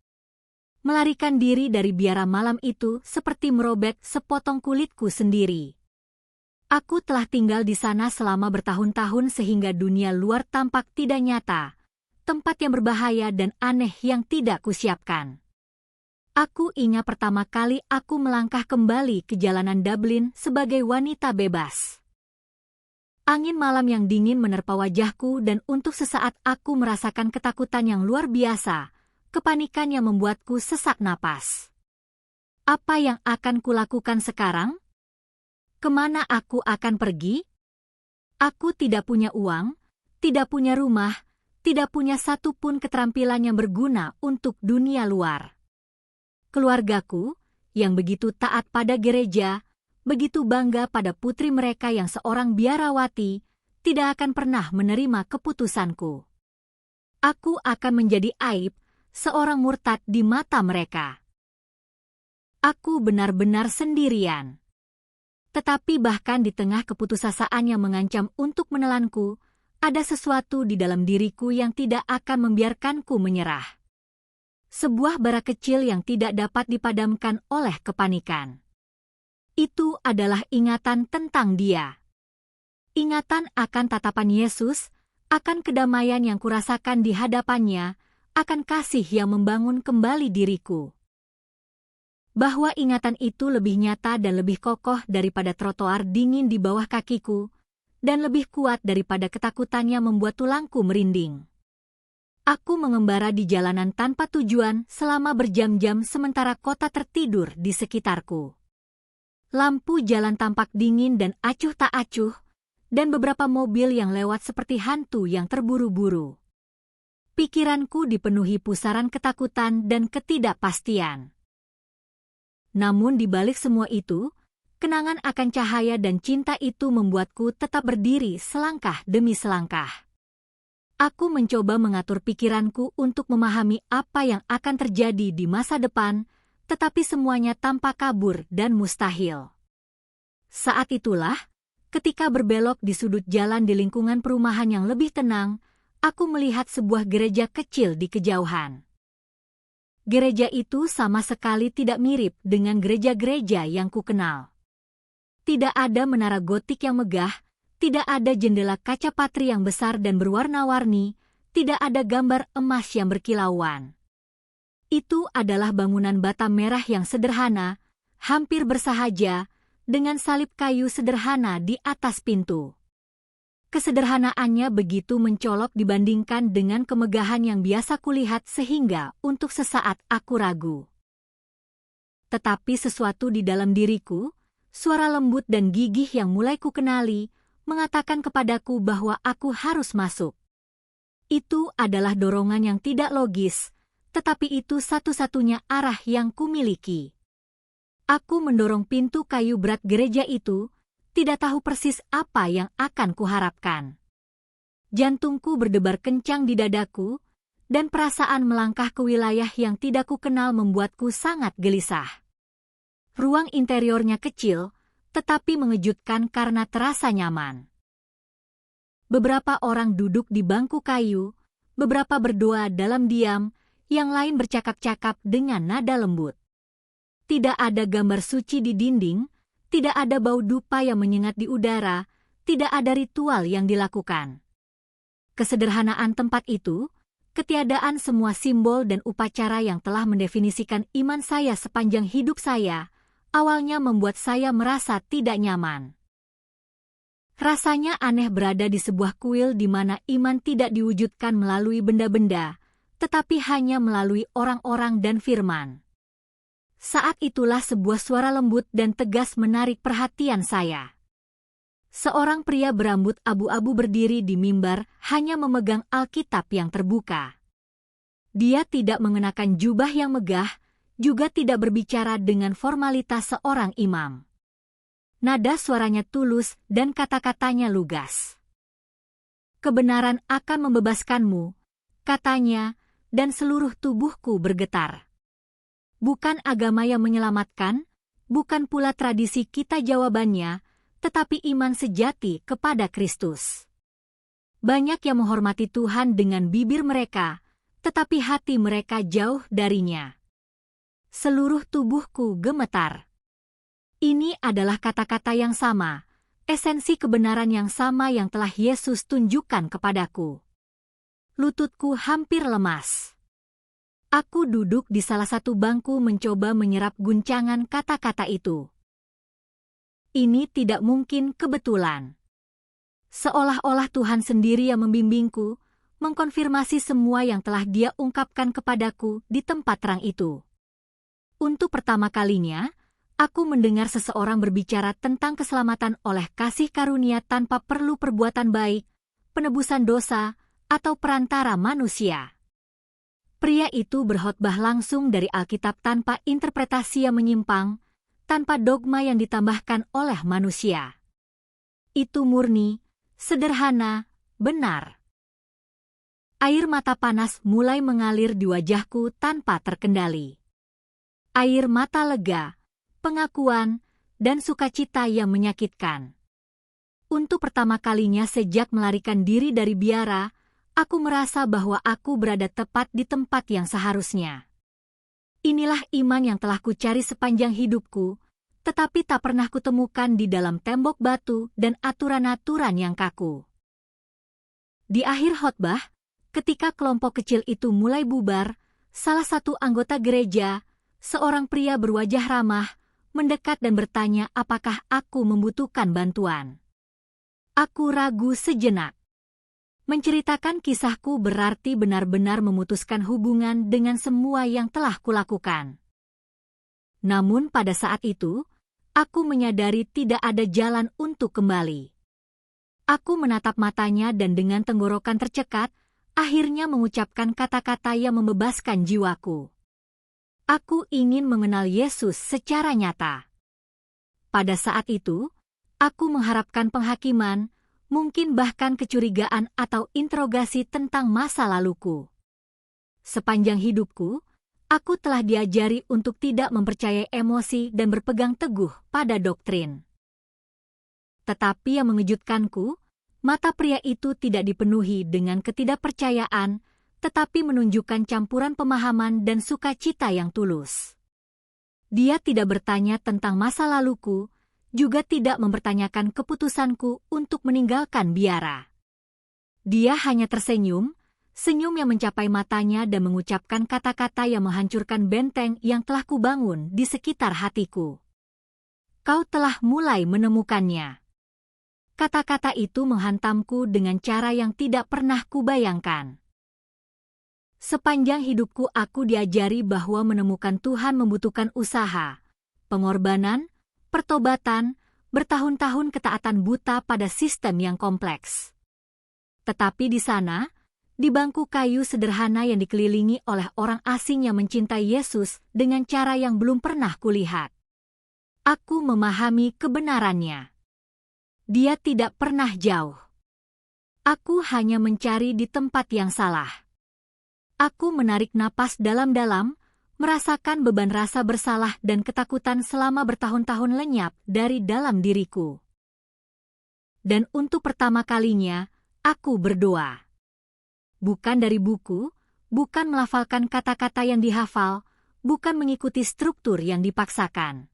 Melarikan diri dari biara malam itu seperti merobek sepotong kulitku sendiri. Aku telah tinggal di sana selama bertahun-tahun sehingga dunia luar tampak tidak nyata, tempat yang berbahaya dan aneh yang tidak kusiapkan. Aku ingat pertama kali aku melangkah kembali ke jalanan Dublin sebagai wanita bebas. Angin malam yang dingin menerpa wajahku dan untuk sesaat aku merasakan ketakutan yang luar biasa, kepanikan yang membuatku sesak napas. Apa yang akan kulakukan sekarang? Kemana aku akan pergi? Aku tidak punya uang, tidak punya rumah, tidak punya satupun keterampilan yang berguna untuk dunia luar. Keluargaku, yang begitu taat pada gereja, begitu bangga pada putri mereka yang seorang biarawati, tidak akan pernah menerima keputusanku. Aku akan menjadi aib, seorang murtad di mata mereka. Aku benar-benar sendirian. Tetapi bahkan di tengah keputusasaan yang mengancam untuk menelanku, ada sesuatu di dalam diriku yang tidak akan membiarkanku menyerah. Sebuah bara kecil yang tidak dapat dipadamkan oleh kepanikan. Itu adalah ingatan tentang Dia. Ingatan akan tatapan Yesus, akan kedamaian yang kurasakan di hadapannya, akan kasih yang membangun kembali diriku. Bahwa ingatan itu lebih nyata dan lebih kokoh daripada trotoar dingin di bawah kakiku, dan lebih kuat daripada ketakutan yang membuat tulangku merinding. Aku mengembara di jalanan tanpa tujuan selama berjam-jam sementara kota tertidur di sekitarku. Lampu jalan tampak dingin dan acuh tak acuh, dan beberapa mobil yang lewat seperti hantu yang terburu-buru. Pikiranku dipenuhi pusaran ketakutan dan ketidakpastian. Namun di balik semua itu, kenangan akan cahaya dan cinta itu membuatku tetap berdiri selangkah demi selangkah. Aku mencoba mengatur pikiranku untuk memahami apa yang akan terjadi di masa depan, tetapi semuanya tampak kabur dan mustahil. Saat itulah, ketika berbelok di sudut jalan di lingkungan perumahan yang lebih tenang, aku melihat sebuah gereja kecil di kejauhan. Gereja itu sama sekali tidak mirip dengan gereja-gereja yang kukenal. Tidak ada menara gotik yang megah, tidak ada jendela kaca patri yang besar dan berwarna-warni, tidak ada gambar emas yang berkilauan. Itu adalah bangunan bata merah yang sederhana, hampir bersahaja, dengan salib kayu sederhana di atas pintu. Kesederhanaannya begitu mencolok dibandingkan dengan kemegahan yang biasa kulihat sehingga untuk sesaat aku ragu. Tetapi sesuatu di dalam diriku, Suara lembut dan gigih yang mulai kukenali mengatakan kepadaku bahwa aku harus masuk. Itu adalah dorongan yang tidak logis, tetapi itu satu-satunya arah yang kumiliki. Aku mendorong pintu kayu berat gereja itu, tidak tahu persis apa yang akan kuharapkan. Jantungku berdebar kencang di dadaku, dan perasaan melangkah ke wilayah yang tidak kukenal membuatku sangat gelisah. Ruang interiornya kecil, tetapi mengejutkan karena terasa nyaman. Beberapa orang duduk di bangku kayu, beberapa berdoa dalam diam, yang lain bercakap-cakap dengan nada lembut. Tidak ada gambar suci di dinding, tidak ada bau dupa yang menyengat di udara, tidak ada ritual yang dilakukan. Kesederhanaan tempat itu, ketiadaan semua simbol dan upacara yang telah mendefinisikan iman saya sepanjang hidup saya, awalnya membuat saya merasa tidak nyaman. Rasanya aneh berada di sebuah kuil di mana iman tidak diwujudkan melalui benda-benda, tetapi hanya melalui orang-orang dan firman. Saat itulah sebuah suara lembut dan tegas menarik perhatian saya. Seorang pria berambut abu-abu berdiri di mimbar hanya memegang Alkitab yang terbuka. Dia tidak mengenakan jubah yang megah, juga tidak berbicara dengan formalitas seorang imam. Nada suaranya tulus dan kata-katanya lugas. Kebenaran akan membebaskanmu, katanya, dan seluruh tubuhku bergetar. Bukan agama yang menyelamatkan, bukan pula tradisi kita jawabannya, tetapi iman sejati kepada Kristus. Banyak yang menghormati Tuhan dengan bibir mereka, tetapi hati mereka jauh darinya. Seluruh tubuhku gemetar. Ini adalah kata-kata yang sama, esensi kebenaran yang sama yang telah Yesus tunjukkan kepadaku. Lututku hampir lemas. Aku duduk di salah satu bangku mencoba menyerap guncangan kata-kata itu. Ini tidak mungkin kebetulan. Seolah-olah Tuhan sendiri yang membimbingku, mengkonfirmasi semua yang telah Dia ungkapkan kepadaku di tempat terang itu. Untuk pertama kalinya, aku mendengar seseorang berbicara tentang keselamatan oleh kasih karunia tanpa perlu perbuatan baik, penebusan dosa, atau perantara manusia. Pria itu berkhotbah langsung dari Alkitab tanpa interpretasi yang menyimpang, tanpa dogma yang ditambahkan oleh manusia. Itu murni, sederhana, benar. Air mata panas mulai mengalir di wajahku tanpa terkendali. Air mata lega, pengakuan, dan sukacita yang menyakitkan. Untuk pertama kalinya sejak melarikan diri dari biara, aku merasa bahwa aku berada tepat di tempat yang seharusnya. Inilah iman yang telah kucari sepanjang hidupku, tetapi tak pernah kutemukan di dalam tembok batu dan aturan-aturan yang kaku. Di akhir khotbah, ketika kelompok kecil itu mulai bubar, salah satu anggota gereja, seorang pria berwajah ramah, mendekat dan bertanya apakah aku membutuhkan bantuan. Aku ragu sejenak. Menceritakan kisahku berarti benar-benar memutuskan hubungan dengan semua yang telah kulakukan. Namun pada saat itu, aku menyadari tidak ada jalan untuk kembali. Aku menatap matanya dan dengan tenggorokan tercekat, akhirnya mengucapkan kata-kata yang membebaskan jiwaku. Aku ingin mengenal Yesus secara nyata. Pada saat itu, aku mengharapkan penghakiman, mungkin bahkan kecurigaan atau interogasi tentang masa laluku. Sepanjang hidupku, aku telah diajari untuk tidak mempercayai emosi dan berpegang teguh pada doktrin. Tetapi yang mengejutkanku, mata pria itu tidak dipenuhi dengan ketidakpercayaan, tetapi menunjukkan campuran pemahaman dan sukacita yang tulus. Dia tidak bertanya tentang masa laluku, juga tidak mempertanyakan keputusanku untuk meninggalkan biara. Dia hanya tersenyum, senyum yang mencapai matanya dan mengucapkan kata-kata yang menghancurkan benteng yang telah kubangun di sekitar hatiku. Kau telah mulai menemukannya. Kata-kata itu menghantamku dengan cara yang tidak pernah kubayangkan. Sepanjang hidupku aku diajari bahwa menemukan Tuhan membutuhkan usaha, pengorbanan, pertobatan, bertahun-tahun ketaatan buta pada sistem yang kompleks. Tetapi di sana, di bangku kayu sederhana yang dikelilingi oleh orang asing yang mencintai Yesus dengan cara yang belum pernah kulihat, aku memahami kebenarannya. Dia tidak pernah jauh. Aku hanya mencari di tempat yang salah. Aku menarik napas dalam-dalam, merasakan beban rasa bersalah dan ketakutan selama bertahun-tahun lenyap dari dalam diriku. Dan untuk pertama kalinya, aku berdoa. Bukan dari buku, bukan melafalkan kata-kata yang dihafal, bukan mengikuti struktur yang dipaksakan.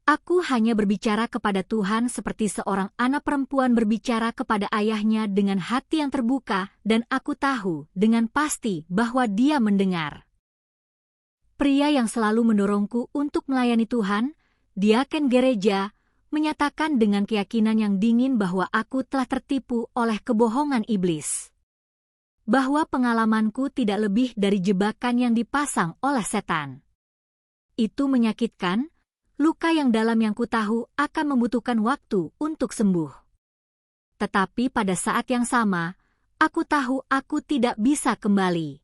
Aku hanya berbicara kepada Tuhan seperti seorang anak perempuan berbicara kepada ayahnya dengan hati yang terbuka, dan aku tahu dengan pasti bahwa Dia mendengar. Pria yang selalu mendorongku untuk melayani Tuhan, diaken gereja, menyatakan dengan keyakinan yang dingin bahwa aku telah tertipu oleh kebohongan iblis. Bahwa pengalamanku tidak lebih dari jebakan yang dipasang oleh setan. Itu menyakitkan. Luka yang dalam yang kutahu akan membutuhkan waktu untuk sembuh. Tetapi pada saat yang sama, aku tahu aku tidak bisa kembali.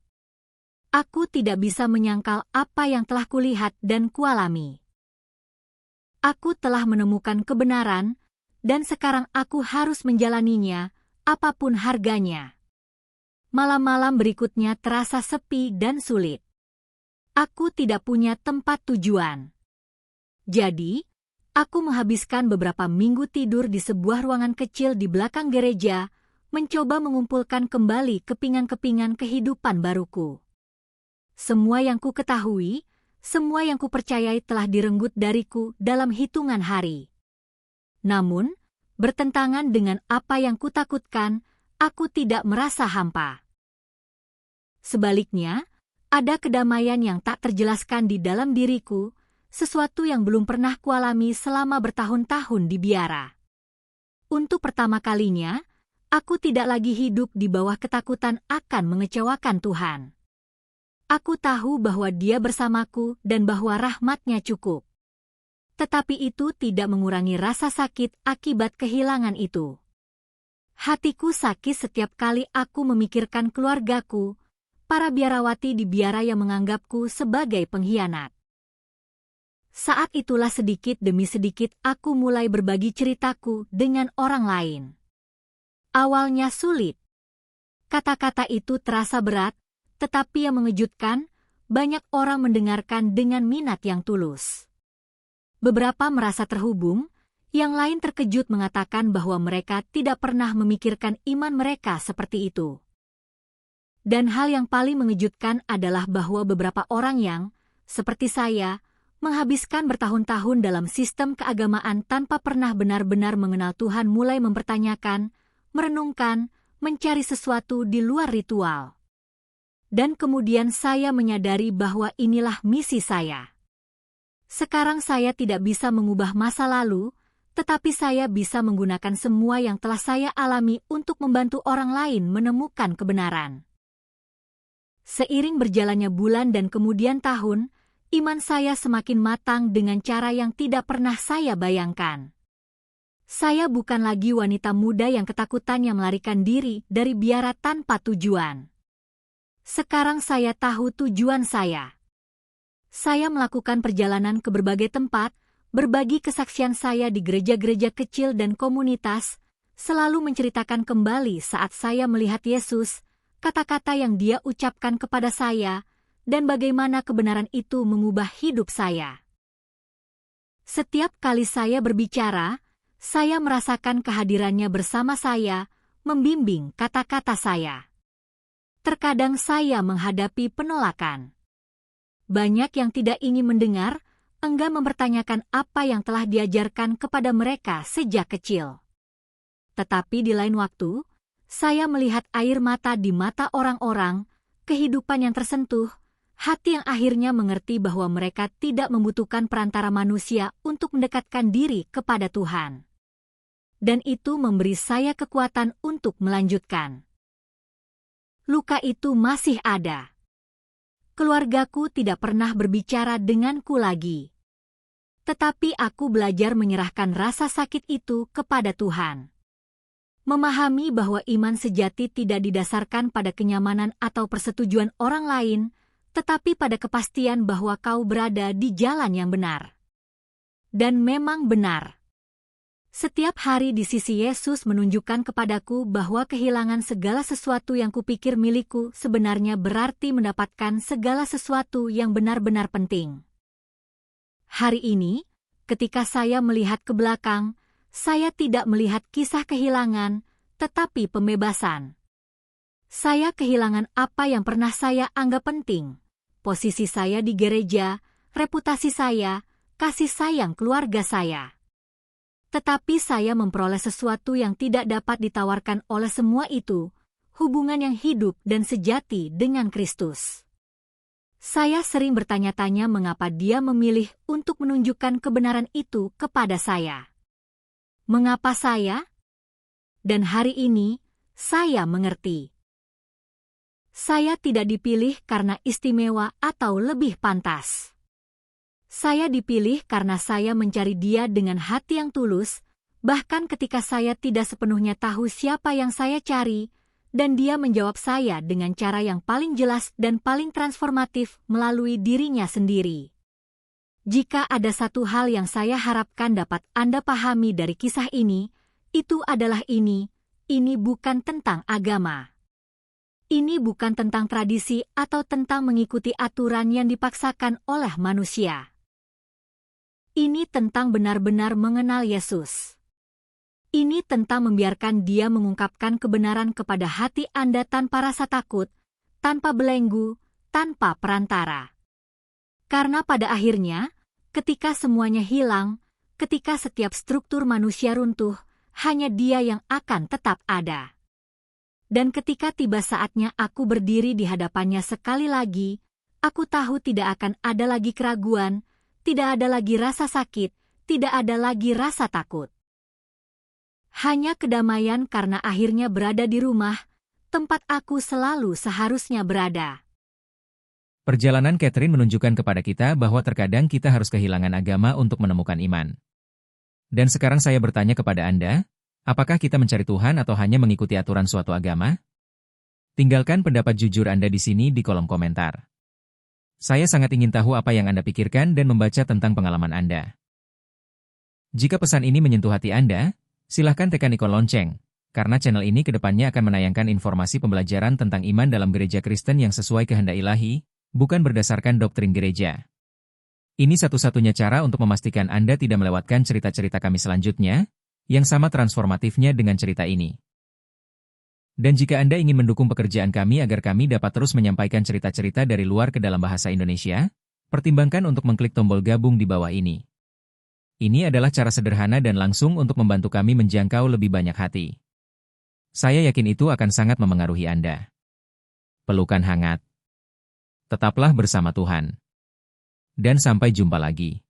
Aku tidak bisa menyangkal apa yang telah kulihat dan kualami. Aku telah menemukan kebenaran, dan sekarang aku harus menjalaninya, apapun harganya. Malam-malam berikutnya terasa sepi dan sulit. Aku tidak punya tempat tujuan. Jadi, aku menghabiskan beberapa minggu tidur di sebuah ruangan kecil di belakang gereja, mencoba mengumpulkan kembali kepingan-kepingan kehidupan baruku. Semua yang ku ketahui, semua yang ku percayai telah direnggut dariku dalam hitungan hari. Namun, bertentangan dengan apa yang kutakutkan, aku tidak merasa hampa. Sebaliknya, ada kedamaian yang tak terjelaskan di dalam diriku, sesuatu yang belum pernah kualami selama bertahun-tahun di biara. Untuk pertama kalinya, aku tidak lagi hidup di bawah ketakutan akan mengecewakan Tuhan. Aku tahu bahwa Dia bersamaku dan bahwa rahmat-Nya cukup. Tetapi itu tidak mengurangi rasa sakit akibat kehilangan itu. Hatiku sakit setiap kali aku memikirkan keluargaku, para biarawati di biara yang menganggapku sebagai pengkhianat. Saat itulah sedikit demi sedikit aku mulai berbagi ceritaku dengan orang lain. Awalnya sulit. Kata-kata itu terasa berat, tetapi yang mengejutkan, banyak orang mendengarkan dengan minat yang tulus. Beberapa merasa terhubung, yang lain terkejut mengatakan bahwa mereka tidak pernah memikirkan iman mereka seperti itu. Dan hal yang paling mengejutkan adalah bahwa beberapa orang yang, seperti saya, menghabiskan bertahun-tahun dalam sistem keagamaan tanpa pernah benar-benar mengenal Tuhan mulai mempertanyakan, merenungkan, mencari sesuatu di luar ritual. Dan kemudian saya menyadari bahwa inilah misi saya. Sekarang saya tidak bisa mengubah masa lalu, tetapi saya bisa menggunakan semua yang telah saya alami untuk membantu orang lain menemukan kebenaran. Seiring berjalannya bulan dan kemudian tahun, iman saya semakin matang dengan cara yang tidak pernah saya bayangkan. Saya bukan lagi wanita muda yang ketakutannya melarikan diri dari biara tanpa tujuan. Sekarang saya tahu tujuan saya. Saya melakukan perjalanan ke berbagai tempat, berbagi kesaksian saya di gereja-gereja kecil dan komunitas, selalu menceritakan kembali saat saya melihat Yesus, kata-kata yang Dia ucapkan kepada saya, dan bagaimana kebenaran itu mengubah hidup saya. Setiap kali saya berbicara, saya merasakan kehadirannya bersama saya, membimbing kata-kata saya. Terkadang saya menghadapi penolakan. Banyak yang tidak ingin mendengar, enggan mempertanyakan apa yang telah diajarkan kepada mereka sejak kecil. Tetapi di lain waktu, saya melihat air mata di mata orang-orang, kehidupan yang tersentuh, hati yang akhirnya mengerti bahwa mereka tidak membutuhkan perantara manusia untuk mendekatkan diri kepada Tuhan. Dan itu memberi saya kekuatan untuk melanjutkan. Luka itu masih ada. Keluargaku tidak pernah berbicara denganku lagi. Tetapi aku belajar menyerahkan rasa sakit itu kepada Tuhan. Memahami bahwa iman sejati tidak didasarkan pada kenyamanan atau persetujuan orang lain, tetapi pada kepastian bahwa kau berada di jalan yang benar. Dan memang benar. Setiap hari di sisi Yesus menunjukkan kepadaku bahwa kehilangan segala sesuatu yang kupikir milikku sebenarnya berarti mendapatkan segala sesuatu yang benar-benar penting. Hari ini, ketika saya melihat ke belakang, saya tidak melihat kisah kehilangan, tetapi pembebasan. Saya kehilangan apa yang pernah saya anggap penting. Posisi saya di gereja, reputasi saya, kasih sayang keluarga saya. Tetapi saya memperoleh sesuatu yang tidak dapat ditawarkan oleh semua itu, hubungan yang hidup dan sejati dengan Kristus. Saya sering bertanya-tanya mengapa Dia memilih untuk menunjukkan kebenaran itu kepada saya. Mengapa saya? Dan hari ini, saya mengerti. Saya tidak dipilih karena istimewa atau lebih pantas. Saya dipilih karena saya mencari Dia dengan hati yang tulus, bahkan ketika saya tidak sepenuhnya tahu siapa yang saya cari, dan Dia menjawab saya dengan cara yang paling jelas dan paling transformatif melalui dirinya sendiri. Jika ada satu hal yang saya harapkan dapat Anda pahami dari kisah ini, itu adalah ini bukan tentang agama. Ini bukan tentang tradisi atau tentang mengikuti aturan yang dipaksakan oleh manusia. Ini tentang benar-benar mengenal Yesus. Ini tentang membiarkan Dia mengungkapkan kebenaran kepada hati Anda tanpa rasa takut, tanpa belenggu, tanpa perantara. Karena pada akhirnya, ketika semuanya hilang, ketika setiap struktur manusia runtuh, hanya Dia yang akan tetap ada. Dan ketika tiba saatnya aku berdiri di hadapannya sekali lagi, aku tahu tidak akan ada lagi keraguan, tidak ada lagi rasa sakit, tidak ada lagi rasa takut. Hanya kedamaian karena akhirnya berada di rumah, tempat aku selalu seharusnya berada. Perjalanan Catherine menunjukkan kepada kita bahwa terkadang kita harus kehilangan agama untuk menemukan iman. Dan sekarang saya bertanya kepada Anda, apakah kita mencari Tuhan atau hanya mengikuti aturan suatu agama? Tinggalkan pendapat jujur Anda di sini di kolom komentar. Saya sangat ingin tahu apa yang Anda pikirkan dan membaca tentang pengalaman Anda. Jika pesan ini menyentuh hati Anda, silahkan tekan ikon lonceng, karena channel ini kedepannya akan menayangkan informasi pembelajaran tentang iman dalam gereja Kristen yang sesuai kehendak Ilahi, bukan berdasarkan doktrin gereja. Ini satu-satunya cara untuk memastikan Anda tidak melewatkan cerita-cerita kami selanjutnya, yang sama transformatifnya dengan cerita ini. Dan jika Anda ingin mendukung pekerjaan kami agar kami dapat terus menyampaikan cerita-cerita dari luar ke dalam bahasa Indonesia, pertimbangkan untuk mengklik tombol gabung di bawah ini. Ini adalah cara sederhana dan langsung untuk membantu kami menjangkau lebih banyak hati. Saya yakin itu akan sangat memengaruhi Anda. Pelukan hangat. Tetaplah bersama Tuhan. Dan sampai jumpa lagi.